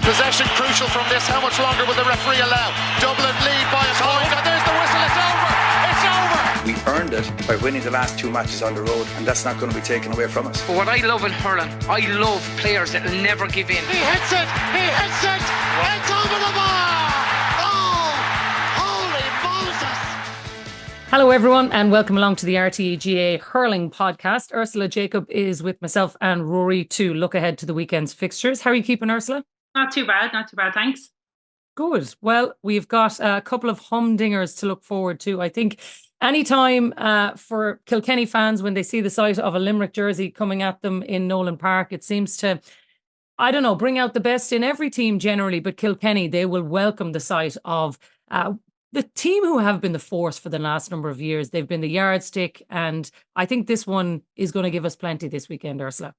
Possession crucial from this. How much longer will the referee allow? Dublin lead by a point, and there's the whistle. It's over. It's over. We earned it by winning the last 2 matches on the road, and that's not going to be taken away from us. But what I love in hurling, I love players that will never give in. He hits it. He hits it. It's over the bar. Oh, holy Moses. Hello everyone and welcome along to the RTÉ GAA Hurling Podcast. Ursula Jacob is with myself and Rory to look ahead to the weekend's fixtures. How are you keeping, Ursula? Not too bad, thanks. Good. Well, we've got a couple of humdingers to look forward to. I think any time for Kilkenny fans when they see the sight of a Limerick jersey coming at them in Nolan Park, it seems to, I don't know, bring out the best in every team generally, but Kilkenny, they will welcome the sight of the team who have been the force for the last number of years. They've been the yardstick, and I think this one is going to give us plenty this weekend, Ursula.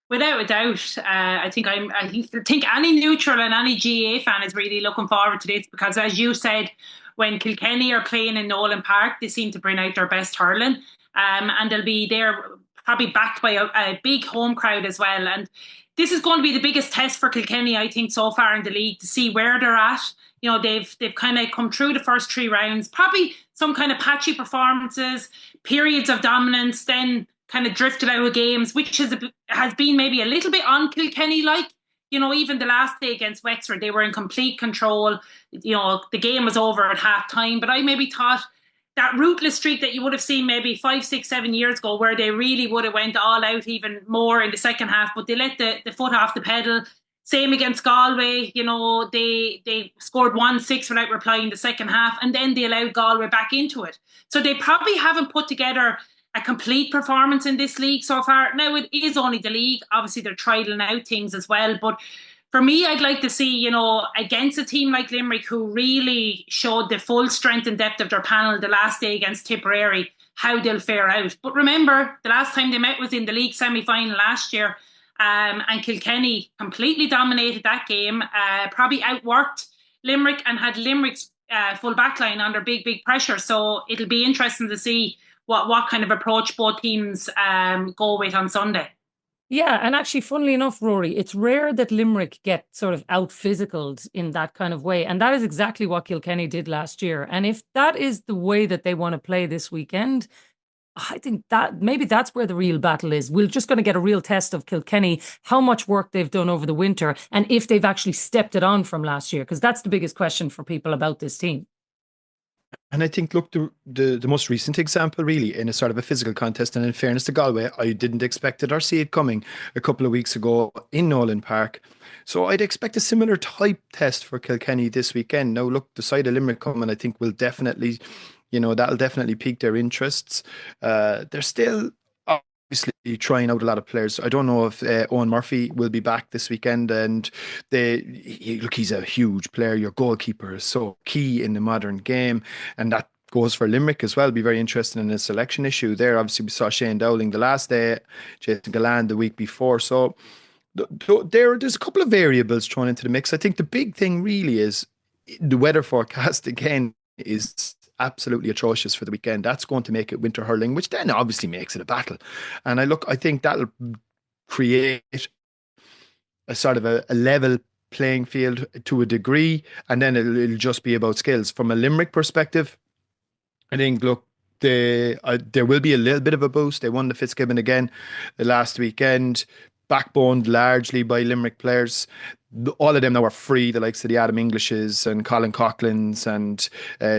Without a doubt, I think any neutral and any GAA fan is really looking forward to this because, as you said, when Kilkenny are playing in Nolan Park, they seem to bring out their best hurling, and they'll be there probably backed by a big home crowd as well. And this is going to be the biggest test for Kilkenny, I think, so far in the league to see where they're at. You know, they've kind of come through the first 3 rounds, probably some kind of patchy performances, periods of dominance, then kind of drifted out of games, which has been maybe a little bit on Kilkenny-like. You know, even the last day against Wexford, they were in complete control. You know, the game was over at half time, but I maybe thought that rootless streak that you would have seen maybe 5, 6, 7 years ago, where they really would have went all out even more in the second half, but they let the foot off the pedal. Same against Galway, you know, they scored 1-6 without replying the second half, and then they allowed Galway back into it. So they probably haven't put together a complete performance in this league so far. Now, it is only the league. Obviously, they're trialing out things as well. But for me, I'd like to see, you know, against a team like Limerick, who really showed the full strength and depth of their panel the last day against Tipperary, how they'll fare out. But remember, the last time they met was in the league semi-final last year. And Kilkenny completely dominated that game, probably outworked Limerick and had Limerick's full backline under big pressure. So it'll be interesting to see what kind of approach both teams go with on Sunday. Yeah, and actually, funnily enough, Rory, it's rare that Limerick get sort of out-physicaled in that kind of way. And that is exactly what Kilkenny did last year. And if that is the way that they want to play this weekend, I think that maybe that's where the real battle is. We're just going to get a real test of Kilkenny, how much work they've done over the winter, and if they've actually stepped it on from last year, because that's the biggest question for people about this team. And I think, look, the most recent example really in a sort of a physical contest, and in fairness to Galway, I didn't expect it or see it coming a couple of weeks ago in Nolan Park. So I'd expect a similar type test for Kilkenny this weekend. Now, look, the side of Limerick coming, I think will definitely, you know, that'll definitely pique their interests. They're still obviously trying out a lot of players. I don't know if Owen Murphy will be back this weekend, and he's a huge player. Your goalkeeper is so key in the modern game, and that goes for Limerick as well. It'll be very interesting in a selection issue there. Obviously, we saw Shane Dowling the last day, Jason Galland the week before. So there's a couple of variables thrown into the mix. I think the big thing really is the weather forecast again is absolutely atrocious for the weekend. That's going to make it winter hurling, which then obviously makes it a battle. And I think that'll create a sort of a level playing field to a degree, and then it'll just be about skills. From a Limerick perspective, I think, look, there will be a little bit of a boost. They won the Fitzgibbon again the last weekend, backboned largely by Limerick players. All of them now are free, the likes of the Adam Englishes and Colin Coughlin's and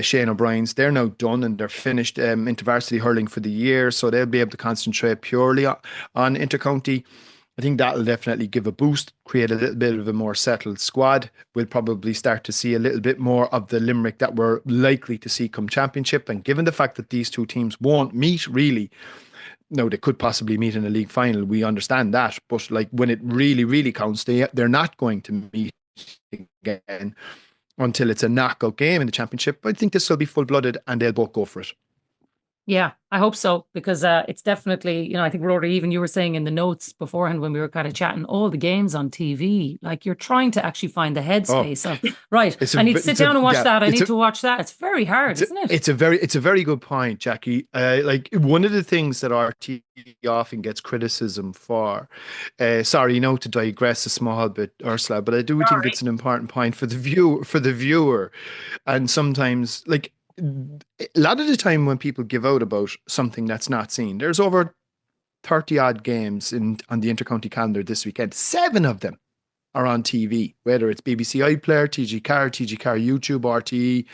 Shane O'Brien's. They're now done and they're finished intervarsity hurling for the year, so they'll be able to concentrate purely on intercounty. I think that'll definitely give a boost, create a little bit of a more settled squad. We'll probably start to see a little bit more of the Limerick that we're likely to see come championship. And given the fact that these two teams won't meet really, no, they could possibly meet in a league final. We understand that. But like when it really, really counts, they're not going to meet again until it's a knockout game in the championship. I think this will be full-blooded and they'll both go for it. Yeah, I hope so, because it's definitely, I think, Rory, even you were saying in the notes beforehand when we were kind of chatting, all the games on TV, like you're trying to actually find the Oh, headspace of, right, I need to sit it's a down and watch yeah, that. I need to watch that. It's very hard, isn't it? it's a very good point, Jacqui. Like one of the things that RT often gets criticism for, sorry, to digress a small bit, Ursula, but I do think Sorry. it's an important point for the viewer, and sometimes like a lot of the time when people give out about something that's not seen, there's over 30 odd games on the intercounty calendar this weekend. 7 of them are on TV, whether it's BBC iPlayer, TG Car, YouTube, RTE.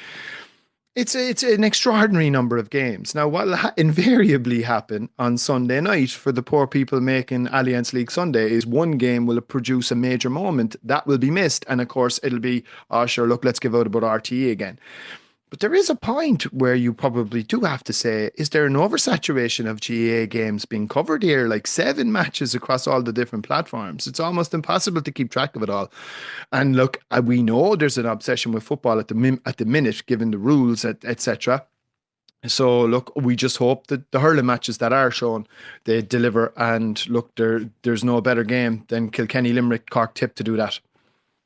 It's an extraordinary number of games. Now, what will invariably happen on Sunday night for the poor people making Allianz League Sunday is one game will produce a major moment that will be missed. And of course, it'll be, oh, sure, look, let's give out about RTE again. But there is a point where you probably do have to say, is there an oversaturation of GAA games being covered here? Like 7 matches across all the different platforms. It's almost impossible to keep track of it all. And look, we know there's an obsession with football at the minute, given the rules, etc. So look, we just hope that the hurling matches that are shown, they deliver. And look, there's no better game than Kilkenny, Limerick, Cork, Tipp to do that.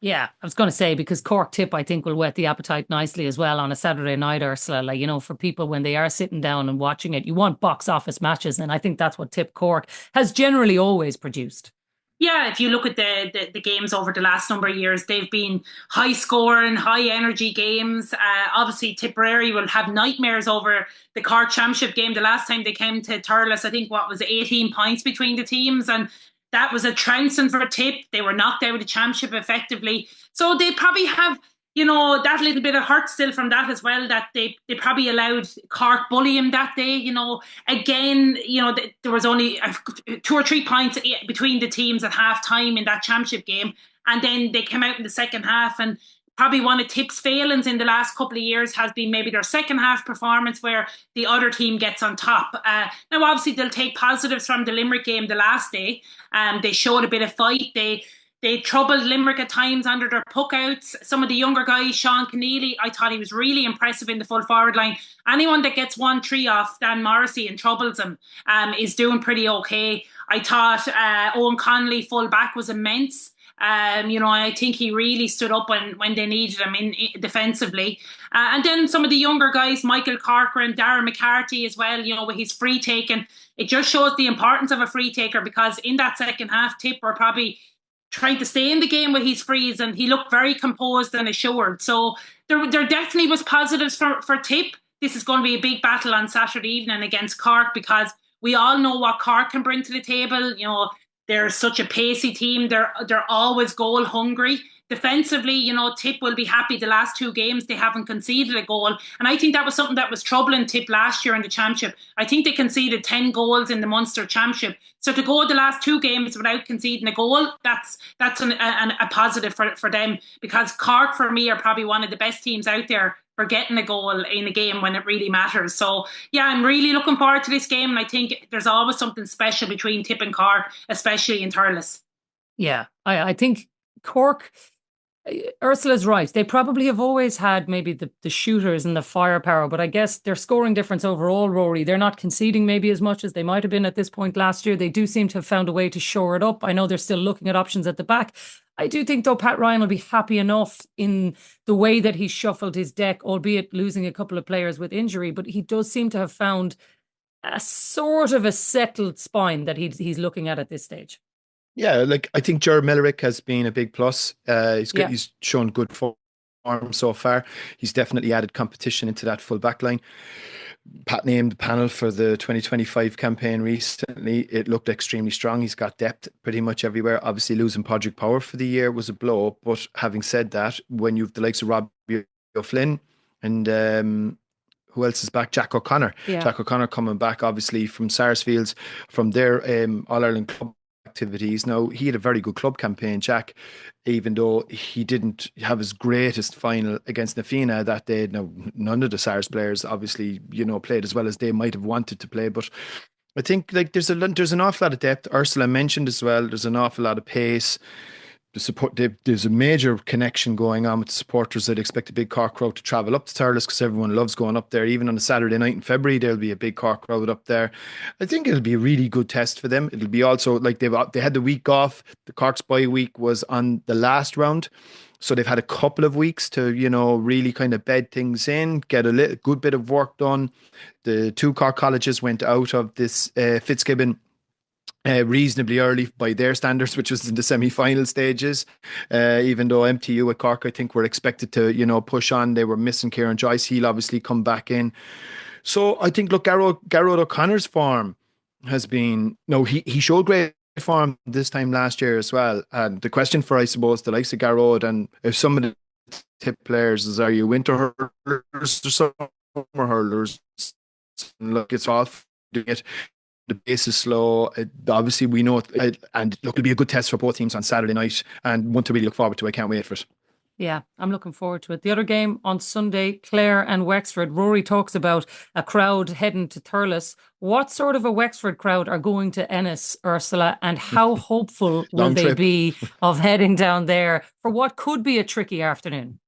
Yeah, I was going to say, because Cork Tipp, I think, will whet the appetite nicely as well on a Saturday night, Ursula. Like, for people when they are sitting down and watching it, you want box office matches. And I think that's what Tipp Cork has generally always produced. Yeah, if you look at the games over the last number of years, they've been high scoring, high energy games. Obviously, Tipperary will have nightmares over the Cork Championship game. The last time they came to Thurles, I think, 18 points between the teams. And that was a trouncing for Tipp. They were knocked out of the championship effectively. So they probably have, that little bit of hurt still from that as well, that they probably allowed Cork bully him that day. Again, there was only 2 or 3 points between the teams at half time in that championship game. And then they came out in the second half, and probably one of Tipp's failings in the last couple of years has been maybe their second half performance where the other team gets on top. Now, obviously, they'll take positives from the Limerick game the last day. They showed a bit of fight. They troubled Limerick at times under their puck-outs. Some of the younger guys, Sean Keneally, I thought he was really impressive in the full forward line. Anyone that gets 1-3 off Dan Morrissey and troubles him is doing pretty okay. I thought Owen Connolly full back was immense. I think he really stood up when they needed him defensively. And then some of the younger guys, Michael Corcoran, Darren McCarthy as well, with his free taking. It just shows the importance of a free taker, because in that second half, Tipp were probably trying to stay in the game with his frees, and he looked very composed and assured. So there definitely was positives for Tipp. This is going to be a big battle on Saturday evening against Cork, because we all know what Cork can bring to the table. They're such a pacey team. They're always goal hungry. Defensively, Tipp will be happy the last 2 games they haven't conceded a goal. And I think that was something that was troubling Tipp last year in the championship. I think they conceded 10 goals in the Munster championship. So to go the last 2 games without conceding a goal, that's a positive for them, because Cork, for me, are probably one of the best teams out there for getting a goal in a game when it really matters. So, yeah, I'm really looking forward to this game. And I think there's always something special between Tipp and Cork, especially in Thurles. Yeah, I think Cork... Ursula's right. They probably have always had maybe the shooters and the firepower, but I guess their scoring difference overall, Rory, they're not conceding maybe as much as they might have been at this point last year. They do seem to have found a way to shore it up. I know they're still looking at options at the back. I do think, though, Pat Ryan will be happy enough in the way that he shuffled his deck, albeit losing a couple of players with injury, but he does seem to have found a sort of a settled spine that he's looking at this stage. Yeah, like I think Ger Millerick has been a big plus. He's shown good form so far. He's definitely added competition into that full back line. Pat named the panel for the 2025 campaign recently. It looked extremely strong. He's got depth pretty much everywhere. Obviously, losing Padraig Power for the year was a blow. But having said that, when you've the likes of Robbie O'Flynn and who else is back? Jack O'Connor. Yeah. Jack O'Connor coming back, obviously, from Sarsfields, from their All-Ireland club activities. Now, he had a very good club campaign, Jack, even though he didn't have his greatest final against Nafina that day. Now, none of the SARS players obviously, played as well as they might have wanted to play, but I think like there's an awful lot of depth. Ursula mentioned as well, there's an awful lot of pace. the support. There's a major connection going on with the supporters. That expect a big Cork crowd to travel up to Thurles because everyone loves going up there. Even on a Saturday night in February, there'll be a big Cork crowd up there. I think it'll be a really good test for them. It'll be also like they had the week off. The Cork's bye week was on the last round. So they've had a couple of weeks to, really kind of bed things in, get a good bit of work done. The 2 Cork colleges went out of this Fitzgibbon reasonably early by their standards, which was in the semi-final stages. Even though MTU at Cork, I think, were expected to, push on. They were missing Kieran Joyce. He'll obviously come back in. So I think, look, Garrod O'Connor's form has been... No, he showed great form this time last year as well. And the question for, I suppose, the likes of Garrod and if some of the Tipp players is, are you winter hurlers or summer hurlers? Look, it's all doing it. The base is slow. Obviously, we know it. And look, it'll be a good test for both teams on Saturday night and one to really look forward to. I can't wait for it. Yeah, I'm looking forward to it. The other game on Sunday, Clare and Wexford. Rory talks about a crowd heading to Thurles. What sort of a Wexford crowd are going to Ennis, Ursula, and how hopeful will they be of heading down there for what could be a tricky afternoon?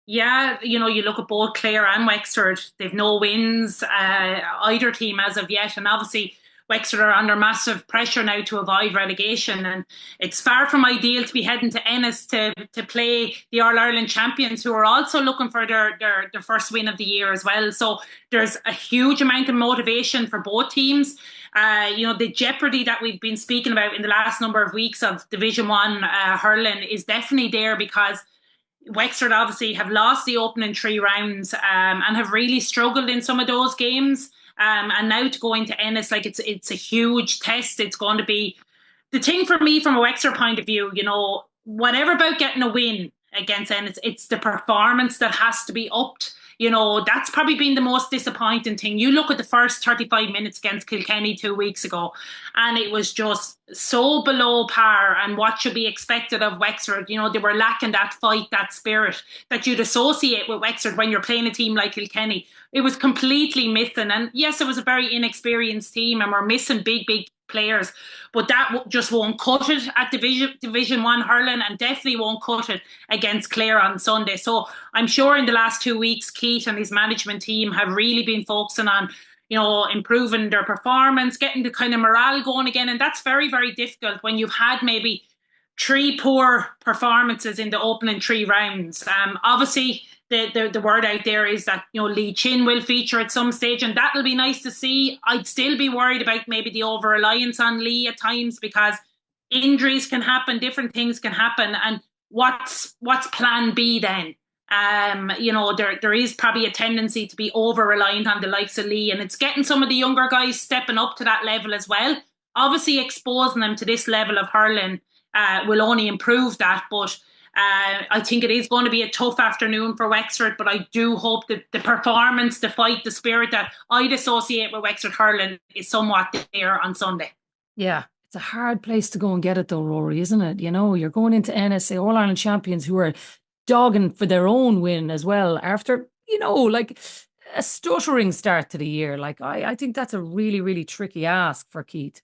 Yeah, you look at both Clare and Wexford. They've no wins, either team as of yet. And obviously, Wexford are under massive pressure now to avoid relegation, and it's far from ideal to be heading to Ennis to play the All-Ireland champions, who are also looking for their first win of the year as well. So there's a huge amount of motivation for both teams. The jeopardy that we've been speaking about in the last number of weeks of Division 1 hurling is definitely there, because Wexford obviously have lost the opening 3 rounds and have really struggled in some of those games. And now to go into Ennis, like it's a huge test. It's going to be the thing for me from a Wexford point of view. Whatever about getting a win against Ennis, it's the performance that has to be upped. That's probably been the most disappointing thing. You look at the first 35 minutes against Kilkenny 2 weeks ago, and it was just so below par and what should be expected of Wexford. They were lacking that fight, that spirit that you'd associate with Wexford when you're playing a team like Kilkenny. It was completely missing. And yes, it was a very inexperienced team and we're missing big players, but that just won't cut it at Division 1 hurling, and definitely won't cut it against Clare on Sunday. So I'm sure in the last 2 weeks, Keith and his management team have really been focusing on improving their performance, getting the kind of morale going again, and that's very, very difficult when you've had maybe 3 poor performances in the opening 3 rounds. Obviously the word out there is that Lee Chin will feature at some stage, and that'll be nice to see. I'd still be worried about maybe the over-reliance on Lee at times, because injuries can happen, different things can happen, and what's plan B then? There is probably a tendency to be over-reliant on the likes of Lee, and it's getting some of the younger guys stepping up to that level as well. Obviously exposing them to this level of hurling will only improve that, but I think it is going to be a tough afternoon for Wexford, but I do hope that the performance, the fight, the spirit that I'd associate with Wexford hurling is somewhat there on Sunday. Yeah, it's a hard place to go and get it though, Rory, isn't it? You're going into Ennis, the All-Ireland champions, who are dogging for their own win as well after, like a stuttering start to the year. Like, I think that's a really, really tricky ask for Keith.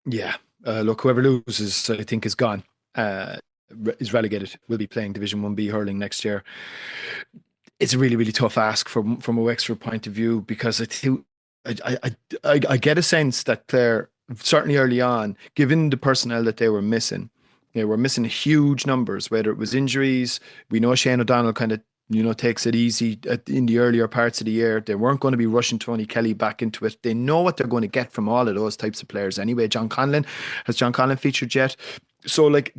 Yeah, look, whoever loses, I think, is gone. Is relegated. Will be playing Division 1B hurling next year. It's a really, really tough ask from a Wexford point of view, because I get a sense that Clare, certainly early on, given the personnel that they were missing huge numbers, whether it was injuries. We know Shane O'Donnell kind of takes it easy in the earlier parts of the year. They weren't going to be rushing Tony Kelly back into it. They know what they're going to get from all of those types of players anyway. Has John Conlon featured yet? So, like,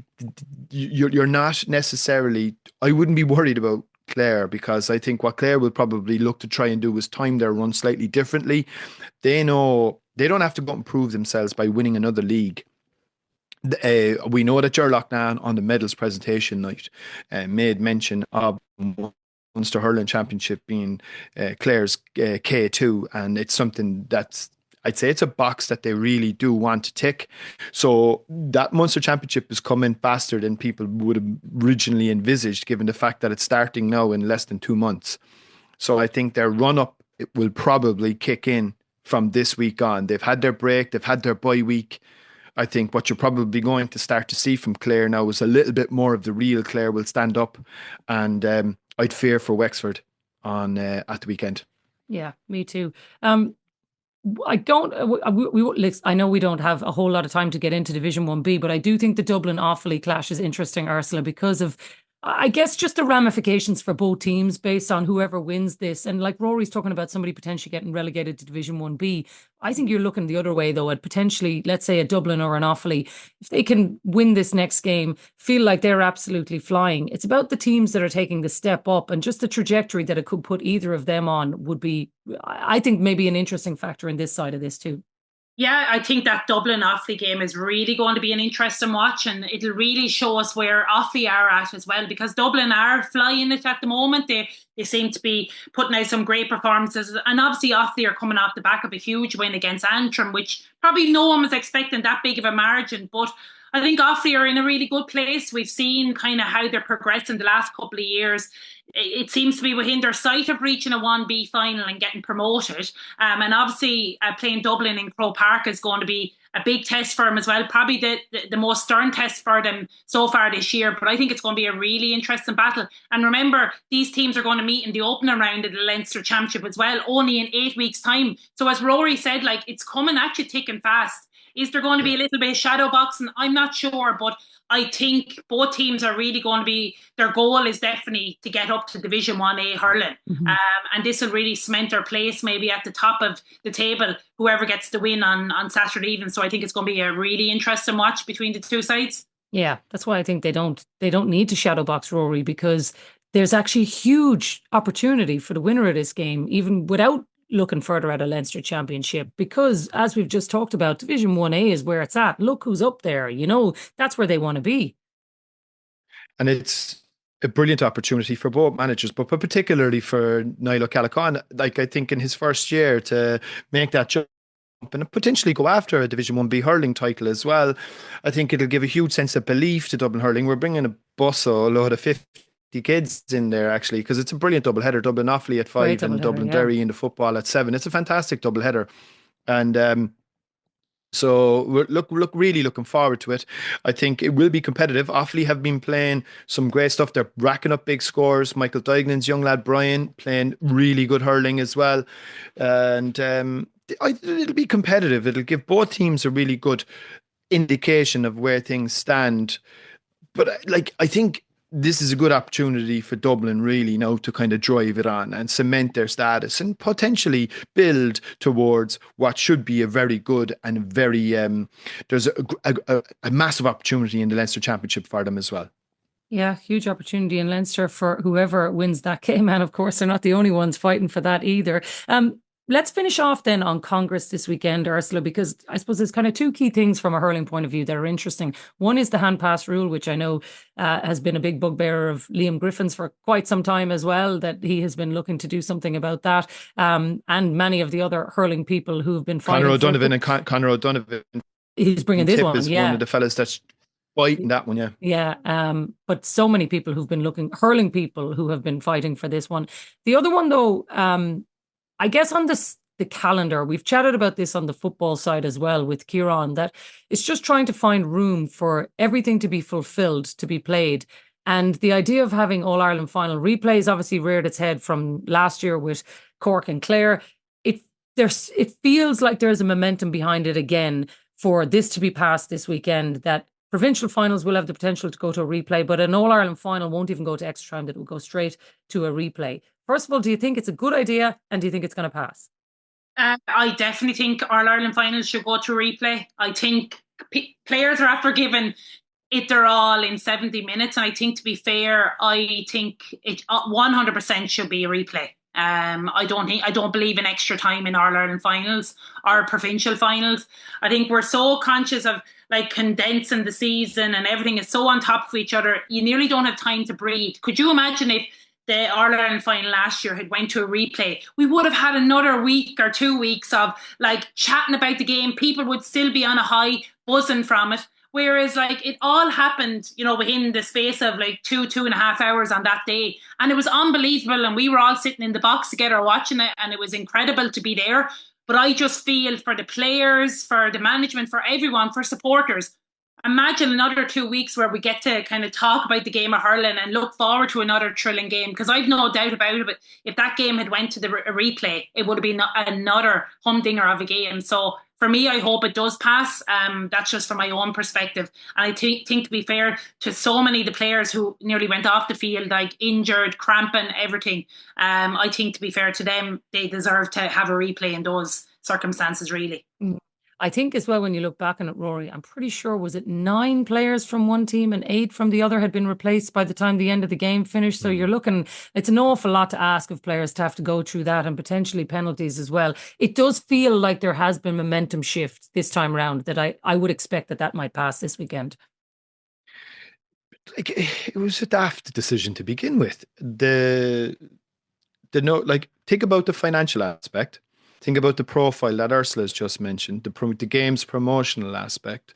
you're not necessarily... I wouldn't be worried about Clare, because I think what Clare will probably look to try and do is time their run slightly differently. They know they don't have to go and prove themselves by winning another league. We know that Ger Loughnane on the medals presentation night made mention of Munster Hurling Championship being Clare's K2, and it's something that's, I'd say it's a box that they really do want to tick. So that Munster Championship is coming faster than people would have originally envisaged, given the fact that it's starting now in less than 2 months. So I think their run-up will probably kick in from this week on. They've had their break, they've had their bye week. I think what you're probably going to start to see from Clare now is a little bit more of the real Clare will stand up, and I'd fear for Wexford on at the weekend. Yeah, me too. I don't. I know we don't have a whole lot of time to get into Division 1B, but I do think the Dublin Offaly clash is interesting, Ursula, because of, I guess, just the ramifications for both teams based on whoever wins this. And like Rory's talking about somebody potentially getting relegated to Division 1B. I think you're looking the other way, though, at potentially, let's say, a Dublin or an Offaly. If they can win this next game, feel like they're absolutely flying. It's about the teams that are taking the step up, and just the trajectory that it could put either of them on would be, I think, maybe an interesting factor in this side of this too. Yeah, I think that Dublin Offaly game is really going to be an interesting watch, and it'll really show us where Offaly are at as well, because Dublin are flying it at the moment. They seem to be putting out some great performances, and obviously Offaly are coming off the back of a huge win against Antrim, which probably no one was expecting that big of a margin, but I think Offaly are in a really good place. We've seen kind of how they're progressing the last couple of years. It seems to be within their sight of reaching a 1B final and getting promoted. And obviously playing Dublin in Croke Park is going to be a big test for them as well. Probably the most stern test for them so far this year. But I think it's going to be a really interesting battle. And remember, these teams are going to meet in the opening round of the Leinster Championship as well, only in 8 weeks' time. So as Rory said, like, it's coming at you thick and fast. Is there going to be a little bit of shadow boxing? I'm not sure, but I think both teams are really going to be, their goal is definitely to get up to Division 1A hurling. Mm-hmm. And this will really cement their place maybe at the top of the table, whoever gets the win on Saturday evening. So I think it's going to be a really interesting watch between the two sides. Yeah, that's why I think they don't need to shadow box Rory, because there's actually huge opportunity for the winner of this game, even without looking further at a Leinster Championship, because as we've just talked about, Division 1A is where it's at. Look who's up there, that's where they want to be. And it's a brilliant opportunity for both managers, but particularly for Niall O'Callaghan, like, I think in his first year, to make that jump and potentially go after a Division 1B hurling title as well. I think it'll give a huge sense of belief to Dublin hurling. We're bringing a bus, a load of 50 kids in there, actually, because it's a brilliant double header. Dublin Offaly at 5 and Dublin Derry in the football at 7. It's a fantastic double header, and so we're really looking forward to it. I think it will be competitive. Offaly have been playing some great stuff. They're racking up big scores. Michael Duignan's young lad Brian playing really good hurling as well, and it'll be competitive. It'll give both teams a really good indication of where things stand. But I think this is a good opportunity for Dublin really now to kind of drive it on and cement their status and potentially build towards what should be a very good and very there's a massive opportunity in the Leinster Championship for them as well. Yeah, huge opportunity in Leinster for whoever wins that game, and of course they're not the only ones fighting for that either. Let's finish off then on Congress this weekend, Ursula, because I suppose there's kind of two key things from a hurling point of view that are interesting. One is the handpass rule, which I know has been a big bugbear of Liam Griffin's for quite some time as well, that he has been looking to do something about that. And many of the other hurling people who've been fighting. Conor O'Donovan. He's bringing this one, yeah. One of the fellas that's fighting that one, yeah. Yeah, but so many people who've been hurling people who have been fighting for this one. The other one, though, I guess on the calendar, we've chatted about this on the football side as well with Kieran, that it's just trying to find room for everything to be fulfilled, to be played. And the idea of having All-Ireland final replays obviously reared its head from last year with Cork and Clare. It feels like there's a momentum behind it again for this to be passed this weekend, that provincial finals will have the potential to go to a replay, but an All-Ireland final won't even go to extra time, that will go straight to a replay. First of all, do you think it's a good idea, and do you think it's going to pass? I definitely think All-Ireland finals should go to replay. I think players are after giving it their all in 70 minutes, and I think, to be fair, I think it 100% should be a replay. I don't believe in extra time in All-Ireland finals or provincial finals. I think we're so conscious of condensing the season, and everything is so on top of each other. You nearly don't have time to breathe. Could you imagine if the All-Ireland final last year had went to a replay? We would have had another week or 2 weeks of chatting about the game. People would still be on a high, buzzing from it. Whereas it all happened, within the space of 2.5 hours on that day. And it was unbelievable. And we were all sitting in the box together watching it. And it was incredible to be there. But I just feel for the players, for the management, for everyone, for supporters, imagine another 2 weeks where we get to kind of talk about the game of hurling and look forward to another thrilling game, because I've no doubt about it, but if that game had went to the replay, it would have been another humdinger of a game. So for me, I hope it does pass. That's just from my own perspective. And I think to be fair to so many of the players who nearly went off the field, like injured, cramping, everything, I think to be fair to them, they deserve to have a replay in those circumstances, really. I think as well, when you look back on it, Rory, I'm pretty sure, was it 9 players from one team and 8 from the other had been replaced by the time the end of the game finished. So you're looking, it's an awful lot to ask of players to have to go through that, and potentially penalties as well. It does feel like there has been momentum shift this time around, that I would expect that might pass this weekend. Like, it was a daft decision to begin with. Think about the financial aspect. Think about the profile that Ursula has just mentioned, the game's promotional aspect.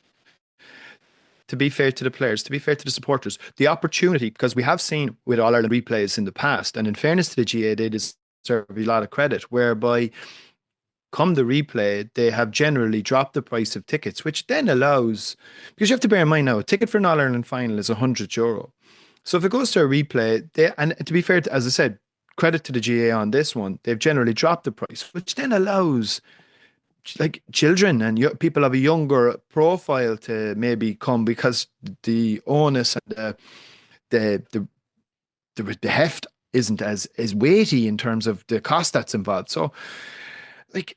To be fair to the players, to be fair to the supporters, the opportunity, because we have seen with All Ireland replays in the past, and in fairness to the GAA, they deserve a lot of credit, whereby come the replay, they have generally dropped the price of tickets, which then allows, because you have to bear in mind now, a ticket for an All Ireland final is €100. So if it goes to a replay, and to be fair, as I said, credit to the GAA on this one, they've generally dropped the price, which then allows like children and people of a younger profile to maybe come, because the onus and the heft isn't as weighty in terms of the cost that's involved. So like,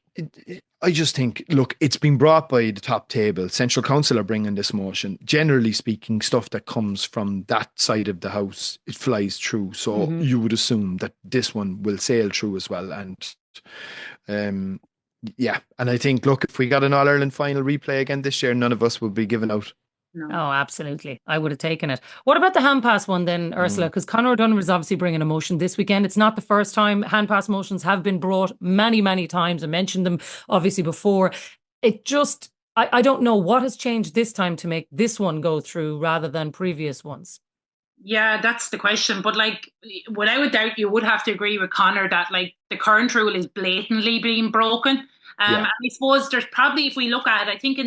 I just think, look, it's been brought by the top table. Central Council are bringing this motion. Generally speaking, stuff that comes from that side of the house, it flies through. So you would assume that this one will sail through as well. And yeah, and I think, look, if we got an All Ireland final replay again this year, none of us will be giving out. No. Oh, absolutely. I would have taken it. What about the hand pass one then, Ursula? Because Conor O'Donovan is obviously bringing a motion this weekend. It's not the first time. Hand pass motions have been brought many, many times. I mentioned them obviously before. It just, I don't know what has changed this time to make this one go through rather than previous ones. Yeah, that's the question. But like, without a doubt, you would have to agree with Conor that like the current rule is blatantly being broken. And I suppose there's probably, if we look at it, I think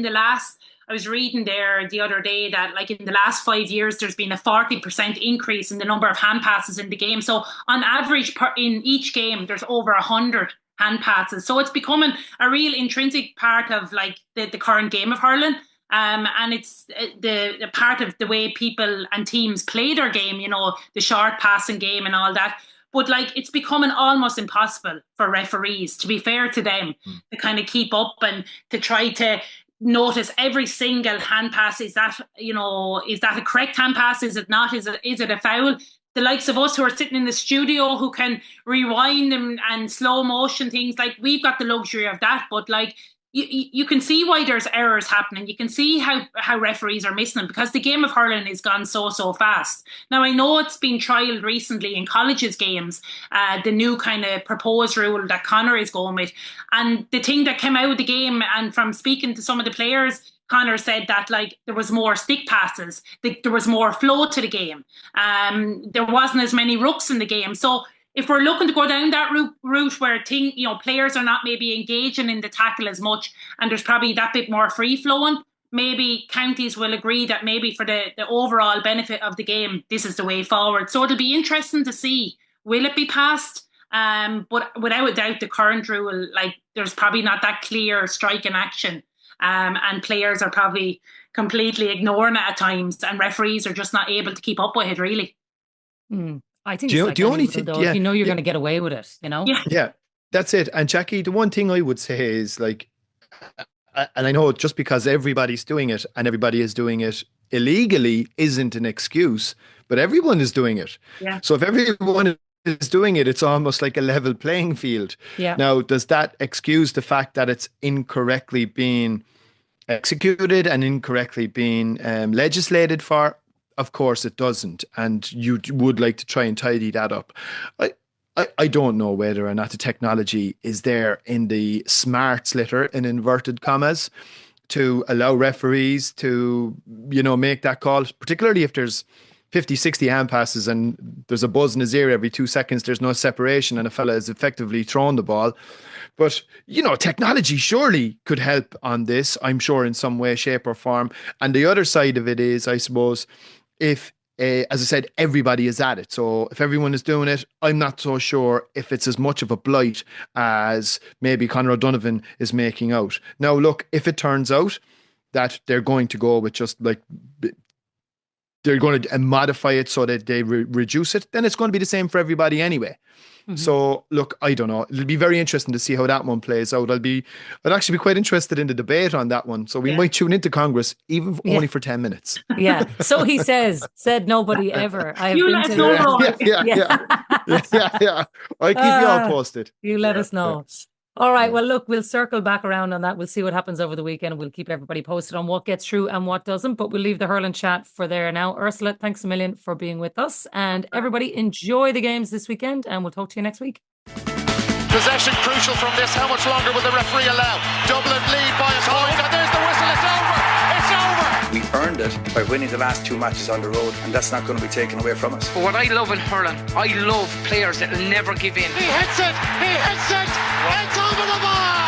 I was reading there the other day that like in the last 5 years, there's been a 40% increase in the number of hand passes in the game. So on average in each game, there's over 100 hand passes. So it's becoming a real intrinsic part of like the current game of hurling. And it's the part of the way people and teams play their game, you know, the short passing game and all that. But like, it's becoming almost impossible for referees, to be fair to them, to kind of keep up and to try to notice every single hand pass. Is that a correct hand pass? Is it not? Is it a foul? The likes of us who are sitting in the studio who can rewind and slow motion things, like we've got the luxury of that. But like, you can see why there's errors happening. You can see how referees are missing them, because the game of hurling has gone so fast. Now, I know it's been trialled recently in colleges games, the new kind of proposed rule that Conor is going with. And the thing that came out of the game, and from speaking to some of the players, Conor said that like there was more stick passes, there was more flow to the game. There wasn't as many rucks in the game. So if we're looking to go down that route where players are not maybe engaging in the tackle as much, and there's probably that bit more free flowing, maybe counties will agree that maybe for the overall benefit of the game, this is the way forward. So it'll be interesting to see, will it be passed? But without a doubt, the current rule, like there's probably not that clear striking action, and players are probably completely ignoring it at times, and referees are just not able to keep up with it, really. I think if you know you're going to get away with it, you know? Yeah, that's it. And Jacqui, the one thing I would say is like, and I know just because everybody's doing it and everybody is doing it illegally isn't an excuse, but everyone is doing it. Yeah. So if everyone is doing it, it's almost like a level playing field. Yeah. Now, does that excuse the fact that it's incorrectly being executed and incorrectly being legislated for? Of course it doesn't, and you would like to try and tidy that up. I don't know whether or not the technology is there in the smarts litter, in inverted commas, to allow referees to, make that call, particularly if there's 50, 60 hand passes and there's a buzz in his ear every 2 seconds. There's no separation, and a fella is effectively throwing the ball. But, technology surely could help on this, I'm sure, in some way, shape or form. And the other side of it is, I suppose, if, as I said, everybody is at it. So if everyone is doing it, I'm not so sure if it's as much of a blight as maybe Conor O'Donovan is making out. Now, look, if it turns out that they're going to go with just like, they're going to modify it so that they reduce it, then it's going to be the same for everybody anyway. Mm-hmm. So, look, I don't know. It'll be very interesting to see how that one plays out. I'd actually be quite interested in the debate on that one. So we might tune into Congress only for 10 minutes. Yeah. So he said nobody ever. You let us know. Yeah. I keep you all posted. You let us know. All right. Well, look, we'll circle back around on that. We'll see what happens over the weekend. We'll keep everybody posted on what gets through and what doesn't. But we'll leave the hurling chat for there now. Ursula, thanks a million for being with us. And everybody, enjoy the games this weekend. And we'll talk to you next week. Possession crucial from this. How much longer will the referee allow? Dublin lead by a point. And there's the whistle. It's over. It's over. We earned it by winning the last 2 matches on the road, and that's not going to be taken away from us. But what I love in hurling, I love players that will never give in. He hits it. It's over the bar.